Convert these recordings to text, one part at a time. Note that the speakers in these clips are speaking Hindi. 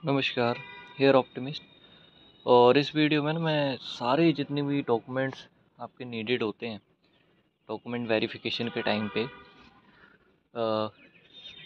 नमस्कार। Hair optimist. और इस वीडियो में ना मैं सारे जितने भी डॉक्यूमेंट्स आपके नीडेड होते हैं डॉक्यूमेंट वेरिफिकेशन के टाइम पे,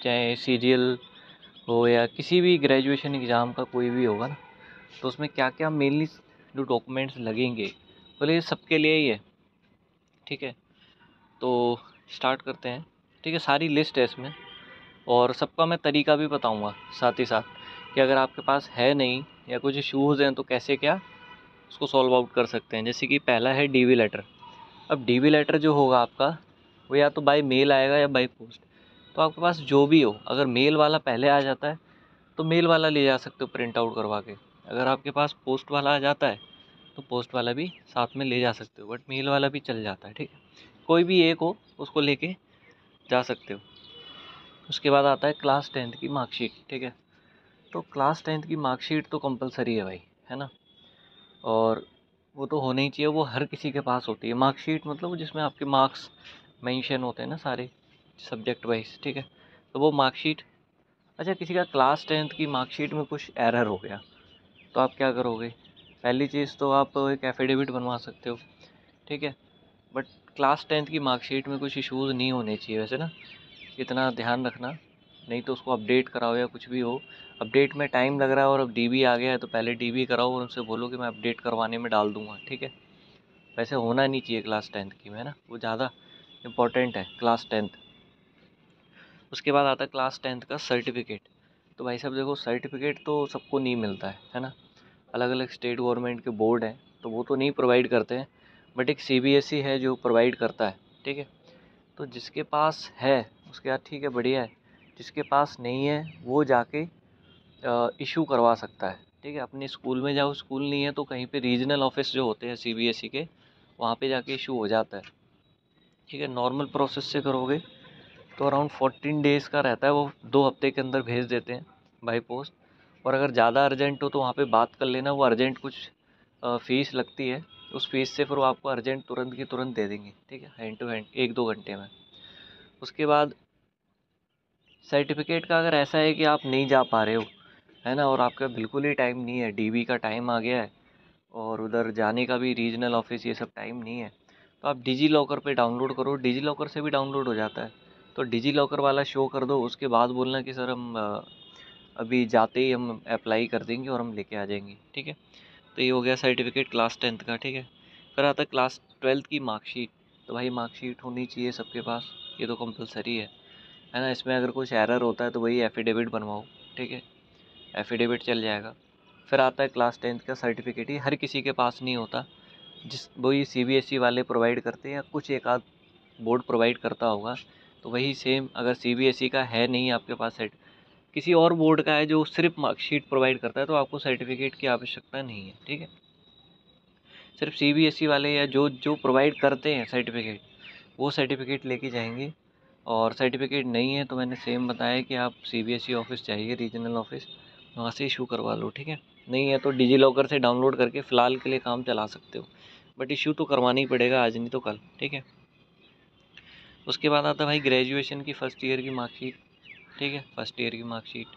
चाहे सीजीएल हो या किसी भी ग्रेजुएशन एग्ज़ाम का कोई भी होगा ना, तो उसमें क्या क्या मेनली जो डॉक्यूमेंट्स लगेंगे बोले ये सबके लिए ही है। ठीक है, तो स्टार्ट करते हैं। ठीक है, सारी लिस्ट है इसमें और सबका मैं तरीका भी बताऊंगा साथ ही साथ कि अगर आपके पास है नहीं या कुछ इश्यूज़ हैं तो कैसे क्या उसको सॉल्व आउट कर सकते हैं। जैसे कि पहला है डीवी लेटर। अब डीवी लेटर जो होगा आपका वो या तो बाय मेल आएगा या बाय पोस्ट। तो आपके पास जो भी हो, अगर मेल वाला पहले आ जाता है तो मेल वाला ले जा सकते हो प्रिंट आउट करवा के। अगर आपके पास पोस्ट वाला आ जाता है तो पोस्ट वाला भी साथ में ले जा सकते हो, बट मेल वाला भी चल जाता है। ठीक है, कोई भी एक हो उसको लेके जा सकते हो। उसके बाद आता है क्लास 10th की मार्कशीट। ठीक है, तो क्लास 10th की मार्कशीट तो कंपलसरी है भाई, है ना। और वो तो होना ही चाहिए, वो हर किसी के पास होती है मार्कशीट, मतलब जिसमें आपके मार्क्स मेंशन होते हैं ना सारे सब्जेक्ट वाइज। ठीक है, तो वो मार्कशीट। अच्छा, किसी का क्लास 10th की मार्कशीट में कुछ एरर हो गया तो आप क्या करोगे? पहली चीज़ तो आप एक एफिडेविट बनवा सकते हो। ठीक है, बट क्लास 10th की मार्कशीट में कुछ इश्यूज़ नहीं होने चाहिए वैसे ना, इतना ध्यान रखना। नहीं तो उसको अपडेट कराओ या कुछ भी हो, अपडेट में टाइम लग रहा है और अब डीबी आ गया है तो पहले डीबी कराओ और उनसे बोलो कि मैं अपडेट करवाने में डाल दूंगा। ठीक है, वैसे होना नहीं चाहिए क्लास 10th की में ना, वो ज़्यादा इम्पोर्टेंट है क्लास 10th। उसके बाद आता है क्लास 10th का सर्टिफिकेट। तो भाई साहब देखो, सर्टिफिकेट तो सबको नहीं मिलता है ना। अलग अलग स्टेट गवर्नमेंट के बोर्ड हैं तो वो तो नहीं प्रोवाइड करते हैं, बट एक सीबीएसई है जो प्रोवाइड करता है। ठीक है, तो जिसके पास है उसके बाद ठीक है, बढ़िया है। जिसके पास नहीं है वो जाके इशू करवा सकता है। ठीक है, अपने स्कूल में जाओ, स्कूल नहीं है तो कहीं पे रीजनल ऑफिस जो होते हैं सीबीएसई के, वहाँ पे जाके इशू हो जाता है। ठीक है, नॉर्मल प्रोसेस से करोगे तो अराउंड 14 डेज़ का रहता है, वो 2 हफ्ते के अंदर भेज देते हैं बाई पोस्ट। और अगर ज़्यादा अर्जेंट हो तो वहाँ पे बात कर लेना, वो अर्जेंट कुछ फ़ीस लगती है, उस फीस से फिर वो आपको अर्जेंट तुरंत की तुरंत दे देंगे। ठीक है, हैंड टू हैंड 1-2 घंटे में। उसके बाद सर्टिफिकेट का अगर ऐसा है कि आप नहीं जा पा रहे हो, है ना, और आपका बिल्कुल ही टाइम नहीं है, डीबी का टाइम आ गया है और उधर जाने का भी रीजनल ऑफिस ये सब टाइम नहीं है, तो आप डिजी लॉकर पे डाउनलोड करो। डिजी लॉकर से भी डाउनलोड हो जाता है, तो डिजी लॉकर वाला शो कर दो। उसके बाद बोलना कि सर हम अभी जाते ही हम अप्लाई कर देंगे और हम लेके आ जाएंगे। ठीक है, तो ये हो गया सर्टिफिकेट क्लास 10th का। ठीक है, फिर आता है क्लास 12th की मार्कशीट। तो भाई मार्कशीट होनी चाहिए सबके पास, ये तो कंपलसरी है ना। इसमें अगर कुछ एरर होता है तो वही एफिडेविट बनवाओ। ठीक है, एफिडेविट चल जाएगा। फिर आता है क्लास 10th का सर्टिफिकेट। ये हर किसी के पास नहीं होता, जिस वही सीबीएसई वाले प्रोवाइड करते हैं या कुछ एक आध बोर्ड प्रोवाइड करता होगा, तो वही सेम। अगर सीबीएसई का है नहीं आपके पास सेट, किसी और बोर्ड का है जो सिर्फ मार्कशीट प्रोवाइड करता है, तो आपको सर्टिफिकेट की आवश्यकता नहीं है। ठीक है, सिर्फ सीबीएसई वाले या जो जो प्रोवाइड करते हैं सर्टिफिकेट, वो सर्टिफिकेट लेके जाएंगे। और सर्टिफिकेट नहीं है तो मैंने सेम बताया कि आप सीबीएसई ऑफिस जाइए, रीजनल ऑफिस, वहाँ से इशू करवा लो। ठीक है, नहीं है तो डिजी लॉकर से डाउनलोड करके फ़िलहाल के लिए काम चला सकते हो, बट इशू तो करवाना ही पड़ेगा, आज नहीं तो कल। ठीक है, उसके बाद आता है भाई ग्रेजुएशन की फ़र्स्ट ईयर की मार्कशीट। ठीक है, फर्स्ट ईयर की मार्कशीट,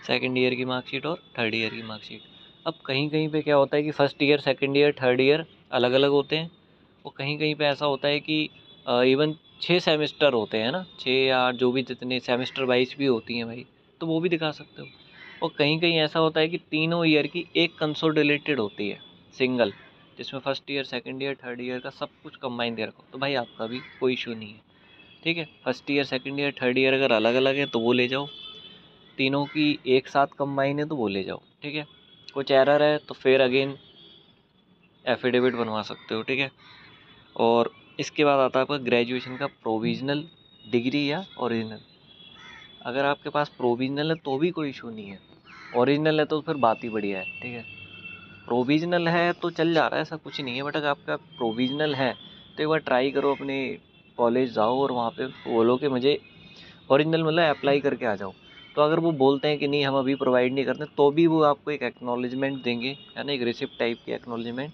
सेकंड ईयर की मार्कशीट और थर्ड ईयर की मार्कशीट। अब कहीं कहीं पे क्या होता है कि first year, second year, third year अलग अलग होते हैं, और कहीं कहीं पे ऐसा होता है कि इवन 6 सेमेस्टर होते हैं ना, 6 या जो भी जितने सेमेस्टर वाइज भी होती हैं भाई, तो वो भी दिखा सकते हो। और कहीं कहीं ऐसा होता है कि तीनों ईयर की एक कंसोलिडेटेड होती है, सिंगल, जिसमें first year, second year, third year का सब कुछ कंबाइन दे रखो, तो भाई आपका भी कोई इशू नहीं है। ठीक है, first year, second year, third year अगर अलग अलग है तो वो ले जाओ, तीनों की एक साथ कंबाइन है तो वो ले जाओ। ठीक है, कुछ एरर है तो फिर अगेन एफिडेविट बनवा सकते हो। ठीक है, और इसके बाद आता है आपका ग्रेजुएशन का प्रोविजनल डिग्री या ओरिजिनल। अगर आपके पास प्रोविजनल है तो भी कोई इशू नहीं है, ओरिजिनल है तो फिर बात ही बढ़िया है। ठीक है, प्रोविजनल है तो चल जा रहा है, ऐसा कुछ नहीं है, बट अगर आपका प्रोविजनल है तो एक बार ट्राई करो, अपने कॉलेज जाओ और वहाँ पे बोलो कि मुझे ओरिजिनल मतलब अप्लाई करके आ जाओ। तो अगर वो बोलते हैं कि नहीं हम अभी प्रोवाइड नहीं करते, तो भी वो आपको एक एक्नॉलेजमेंट देंगे, है ना, एक रिसिप्ट टाइप की एक्नॉलेजमेंट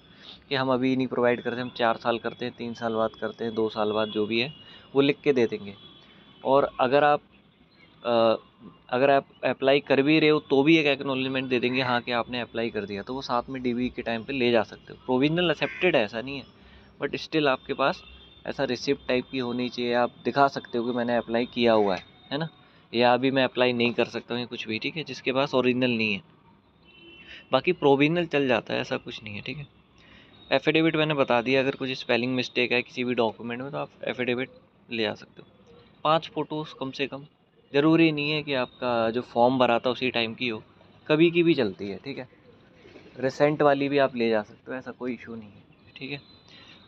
कि हम अभी नहीं प्रोवाइड करते, हम 4 साल करते हैं, 3 साल बाद करते हैं, 2 साल बाद, जो भी है वो लिख के दे देंगे। और अगर आप अगर आप अप्लाई कर भी रहे हो तो भी एक एक्नॉलेजमेंट दे देंगे हाँ कि आपने अप्लाई कर दिया, तो वो साथ में डीबी के टाइम पे ले जा सकते हो। प्रोविजनल एक्सेप्टेड है ऐसा नहीं है, बट स्टिल आपके पास ऐसा रिसिप्ट टाइप की होनी चाहिए, आप दिखा सकते हो कि मैंने अप्लाई किया हुआ है ना, या अभी मैं अप्लाई नहीं कर सकता हूँ या कुछ भी, ठीक है, जिसके पास ओरिजिनल नहीं है। बाकी प्रोविजनल चल जाता है, ऐसा कुछ नहीं है, ठीक है। एफिडेविट मैंने बता दिया, अगर कुछ स्पेलिंग मिस्टेक है किसी भी डॉक्यूमेंट में तो आप एफिडेविट ले आ सकते हो। 5 फ़ोटोज़ कम से कम, ज़रूरी नहीं है कि आपका जो फॉर्म भरा था उसी टाइम की हो, कभी की भी चलती है, ठीक है। रिसेंट वाली भी आप ले जा सकते हो, ऐसा कोई इशू नहीं है, ठीक है।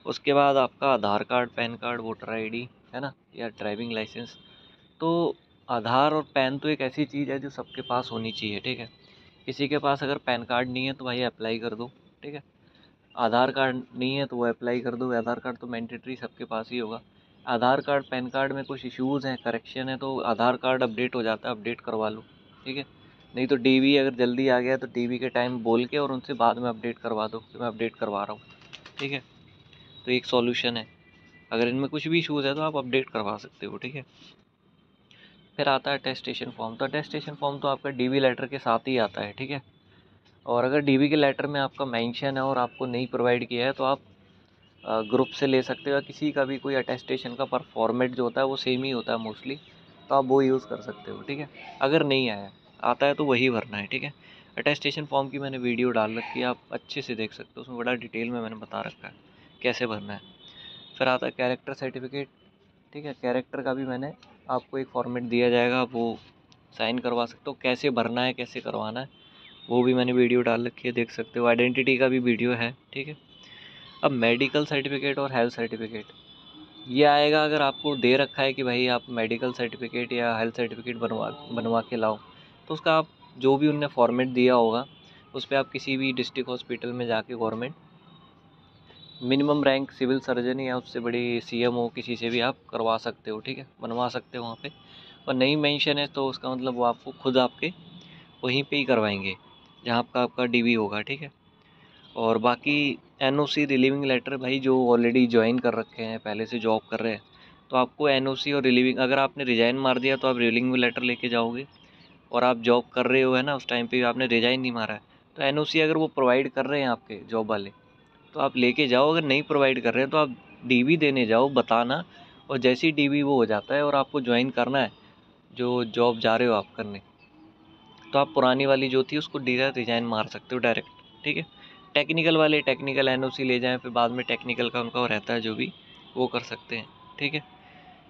उसके बाद आपका Aadhaar card, PAN card, voter ID, है ना, या ड्राइविंग लाइसेंस। तो आधार और पैन तो एक ऐसी चीज़ है जो सबके पास होनी चाहिए, ठीक है। किसी के पास अगर पैन कार्ड नहीं है तो भाई अप्लाई कर दो, ठीक है। आधार कार्ड नहीं है तो वो अप्लाई कर दो, आधार कार्ड तो मैंडेटरी सबके पास ही होगा। आधार कार्ड पैन कार्ड में कुछ इश्यूज़ हैं, करेक्शन है, तो आधार कार्ड अपडेट हो जाता है, अपडेट करवा लो, ठीक है। नहीं तो डीवी अगर जल्दी आ गया तो डीवी के टाइम बोल के और उनसे बाद में अपडेट करवा दो कि मैं अपडेट करवा रहा हूँ, ठीक है। तो एक सॉल्यूशन है, अगर इनमें कुछ भी इशूज़ है तो आप अपडेट करवा सकते हो, ठीक है। फिर आता है अटेस्टेशन फॉर्म। तो अटेस्टेशन फॉर्म तो आपका डीवी लेटर के साथ ही आता है, ठीक है। और अगर डीवी के लेटर में आपका मेंशन है और आपको नहीं प्रोवाइड किया है तो आप ग्रुप से ले सकते हो, या किसी का भी कोई अटेस्टेशन का पर फॉर्मेट जो होता है वो सेम ही होता है मोस्टली, तो आप वो यूज़ कर सकते हो, ठीक है। अगर नहीं आया आता है तो वही भरना है, ठीक है। अटेस्टेशन फॉर्म की मैंने वीडियो डाल रखी है, आप अच्छे से देख सकते हो, उसमें बड़ा डिटेल में मैंने बता रखा है कैसे भरना है। फिर आता है कैरेक्टर सर्टिफिकेट, ठीक है। कैरेक्टर का भी मैंने आपको एक फॉर्मेट दिया जाएगा, वो साइन करवा सकते हो, कैसे भरना है कैसे करवाना है वो भी मैंने वीडियो डाल रखी है, देख सकते हो। आइडेंटिटी का भी वीडियो है, ठीक है। अब मेडिकल सर्टिफिकेट और हेल्थ सर्टिफिकेट ये आएगा, अगर आपको दे रखा है कि भाई आप मेडिकल सर्टिफिकेट या हेल्थ सर्टिफिकेट बनवा बनवा के लाओ, तो उसका आप जो भी उनने फॉर्मेट दिया होगा उस पर आप किसी भी डिस्ट्रिक्ट हॉस्पिटल में जाके government minimum rank civil surgeon या उससे बड़ी सीएमओ किसी से भी आप करवा सकते हो, ठीक है, बनवा सकते हो वहाँ पे। और नहीं मेंशन है तो उसका मतलब वो आपको खुद आपके वहीं पे ही करवाएंगे जहाँ आपका आपका डीवी होगा, ठीक है। और बाकी एनओसी रिलीविंग लेटर, भाई जो ऑलरेडी ज्वाइन कर रखे हैं पहले से जॉब कर रहे हैं तो आपको एनओसी और रिलीविंग, अगर आपने रिजाइन मार दिया तो आप रिलीविंग लेटर लेके जाओगे, और आप जॉब कर रहे हो है ना, उस टाइम पे आपने रिजाइन नहीं मारा है तो एनओसी अगर वो प्रोवाइड कर रहे हैं आपके जॉब वाले तो आप लेके जाओ, अगर नहीं प्रोवाइड कर रहे हैं तो आप डीवी देने जाओ, बताना, और जैसे ही डीवी वो हो जाता है और आपको ज्वाइन करना है जो जॉब जा रहे हो आप करने, तो आप पुरानी वाली जो थी उसको डायरेक्ट रिजाइन मार सकते हो डायरेक्ट, ठीक है। टेक्निकल वाले टेक्निकल एनओसी ले जाएं, फिर बाद में टेक्निकल का उनका वो रहता है जो भी वो कर सकते हैं, ठीक है।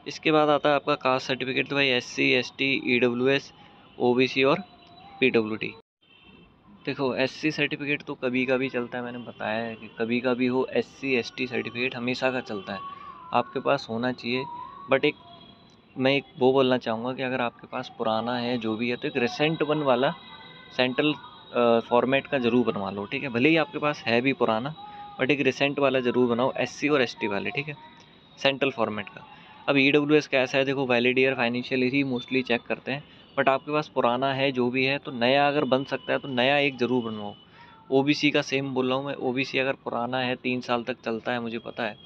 इसके बाद आता है आपका कास्ट सर्टिफिकेट। तो भाई एससी एसटी ईडब्ल्यूएस ओबीसी और पीडब्ल्यूडी। देखो एससी सर्टिफिकेट तो कभी का भी चलता है, मैंने बताया है कि कभी का भी हो, एससी एसटी सर्टिफिकेट हमेशा का चलता है, आपके पास होना चाहिए। बट मैं एक वो बोलना चाहूँगा कि अगर आपके पास पुराना है जो भी है तो एक रिसेंट वन वाला सेंट्रल फॉर्मेट का ज़रूर बनवा लो, ठीक है। भले ही आपके पास है भी पुराना, बट एक रिसेंट वाला ज़रूर बनाओ, एससी और एसटी वाले, ठीक है, सेंट्रल फॉर्मेट का। अब ईडब्ल्यूएस का ऐसा है, देखो वैलिड ईयर फाइनेंशियल ईयर ही मोस्टली चेक करते हैं, बट आपके पास पुराना है जो भी है तो नया अगर बन सकता है तो नया एक ज़रूर बनवाओ। ओबीसी का सेम बोल रहा हूँ मैं, ओबीसी अगर पुराना है 3 साल तक चलता है, मुझे पता है,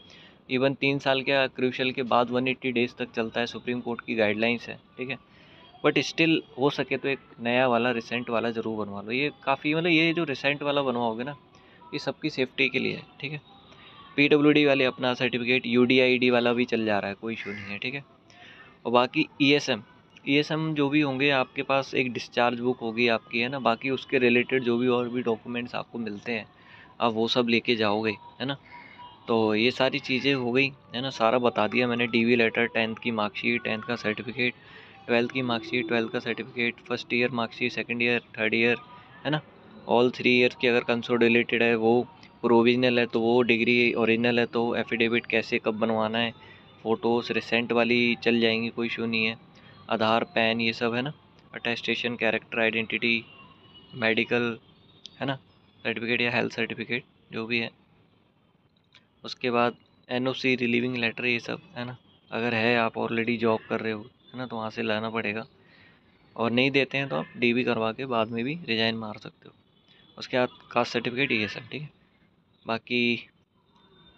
इवन 3 साल के क्रूशल के बाद 180 डेज तक चलता है, सुप्रीम कोर्ट की गाइडलाइंस है, ठीक है। बट स्टिल हो सके तो एक नया वाला रिसेंट वाला ज़रूर बनवा लो, ये काफ़ी मतलब ये जो रिसेंट वाला बनवाओगे ना ये सबकी सेफ्टी के लिए है, ठीक है। पीडब्ल्यूडी वाले अपना सर्टिफिकेट, यूडीआईडी वाला भी चल जा रहा है, कोई इशू नहीं है, ठीक है। और बाकी ईएसएम जो भी होंगे आपके पास, एक डिस्चार्ज बुक होगी आपकी, है ना, बाकी उसके रिलेटेड जो भी और भी डॉक्यूमेंट्स आपको मिलते हैं आप वो सब लेके जाओगे, है ना। तो ये सारी चीज़ें हो गई, है ना, सारा बता दिया मैंने। डीवी लेटर, 10th की मार्कशीट, 10th का सर्टिफिकेट, 12th की मार्कशीट, 12th का certificate, first year marksheet, second year, third year, है ना, ऑल 3 ईयर की अगर कंसोलिडेटेड है वो, प्रोविजनल है तो वो, डिग्री ओरिजिनल है तो एफिडेविट कैसे कब बनवाना है, फ़ोटोज़ रिसेंट वाली चल जाएंगी, कोई इशू नहीं है, आधार पैन ये सब, है ना, अटेस्टेशन, कैरेक्टर आइडेंटिटी, मेडिकल, है ना, सर्टिफिकेट या हेल्थ सर्टिफिकेट जो भी है, उसके बाद एनओसी रिलीविंग लेटर ये सब, है ना, अगर है आप ऑलरेडी जॉब कर रहे हो, है ना, तो वहाँ से लाना पड़ेगा, और नहीं देते हैं तो आप डीवी करवा के बाद में भी रिजाइन मार सकते हो। उसके बाद कास्ट सर्टिफिकेट ये सब, ठीक है। बाकी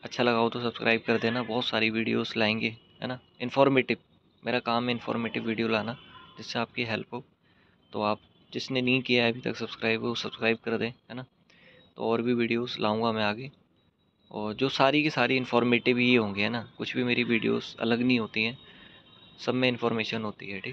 अच्छा लगा हो तो सब्सक्राइब कर देना, बहुत सारी वीडियोस लाएंगे, है ना, इन्फॉर्मेटिव, मेरा काम है इन्फॉर्मेटिव वीडियो लाना, जिससे आपकी हेल्प हो। तो आप जिसने नहीं किया है अभी तक सब्सक्राइब, वो सब्सक्राइब कर दें, है ना। तो और भी वीडियोस लाऊंगा मैं आगे, और जो सारी की सारी इन्फॉर्मेटिव ही होंगे, है ना। कुछ भी मेरी वीडियोस अलग नहीं होती हैं, सब में इन्फॉर्मेशन होती है, ठीक।